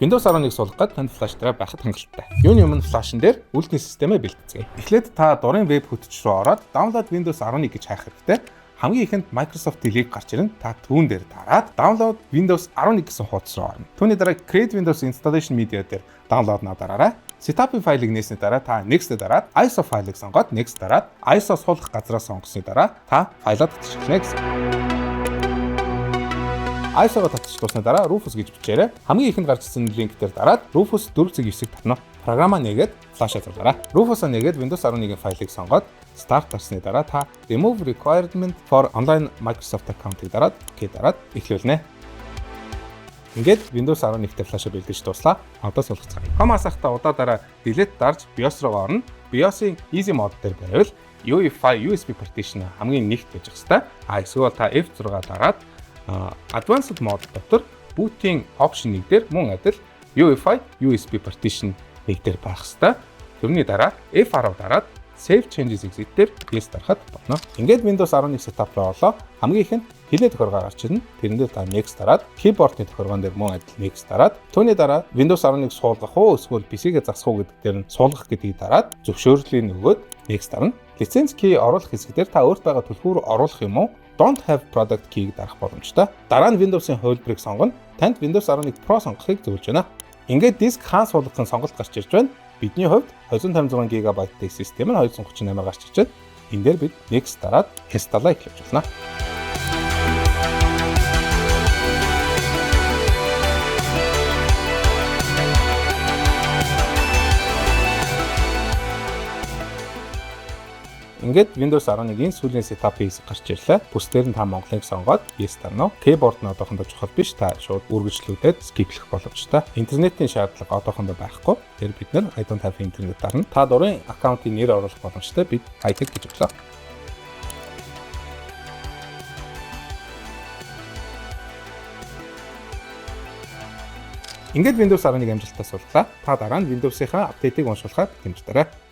Windows 11 суулгах гээд танд флаш драйв байхад хангалттай. Юуны өмнө флашн дээр үйлдэл системээ бэлтгэцгээе. Эхлээд та дурын веб хүч рүү ороод download Windows 11 гэж хайх хэрэгтэй. Хамгийн ихэнд Microsoft-ийн линк гарч ирнэ. Та түүн дээр дараад download Windows 11 гэсэн хуудас руу орно. Түүний дараа Create Windows Installation Media дээр download-наа дараарай. Setup-ийн файлыг нээсний дараа та Next дараад ISO файлыг сонгоод Next дараад ISO суулгах газраа сонгосны дараа та файлаа татчихна гэсэн. ISO-го татчихсны дараа Rufus гэж бичээрэй. Хамгийн ихэнд гарч ирсэн линк дээр дараад Rufus 4.9-ийг татна. Програмаа нээгээд флашаа зургаарай. Rufus-а нээгээд Windows 11-ийн файлыг сонгоод Start дарсны дараа та Remove Requirement for Online Microsoft Account-ыг дараад OK дараад эхлүүлнэ. Ингээд Windows 11-тэй флашаа бэлдэж дуслаа. Одоо суулгацгаая. Home асахта удаа Delete дарж BIOS руу орно. BIOS-ийн Easy mode дээр байвал UEFI USB partition хамгийн нэгт байж хэвээр. Эсвэл та F6 дараад Advanced mode дотор boot-ийн option 1 дээр мөн адил UEFI USB partition 1 дээр байх хэвээр. Тэрний дараа F10 дараад Save Changes exit дээр Yes дарахад болно. Ингээд Windows 11 setup руу орлоо. Хамгийн ихэнд хилээ тохиоргоо гарч ирнэ. Тэрэндээ та Next дараад keyboard-ийн тохиоргоон дээр мөн адил Next дараад түүний дараа Windows 11 суулгах уу эсвэл PC-гээ засах уу гэдэг дээр нь суулгах гэдгийг дараад зөвшөөрлийг нөгөөд Next дарна. Лиценз key оруулах хэсгээр та өөрт байгаа түлхүүр оруулах юм уу? Don't have product key-г дарах боломжтой. Дараа нь Windows-ийн хувилбарыг сонгоно. Танд Windows 11 Pro сонгохыг зөвлөж байна. Ингээд диск хаан суулгахын сонголт гарч ирж байна. Бидний хувьд 256 GB-ийн систем нь 238-аар гарч ирж байна. Энэ дээр бид Next дараад Install эхлүүлж байна. Ингээд Windows 11-ийн сүүлийн setup-ийг гарч ирлээ. Бүсдээр нь та Монголыг сонгоод Yes дарна. Keyboard нь одоохондоо чухал биш. Та шууд үргэлжлүүлээд skip-лэх боломжтой. Интернетийн шаардлага одоохондоо байхгүй. Тэр бид нэр I don't have internet дарна. Та дурын аккаунтын нэр оруулах боломжтой. Бид high-tech гэж өглөө. Ингээд Windows 11 амжилттай суулглаа. Та дараа нь Windows-ийнхаа апдейтыг уншуулахад хэмжээрэй.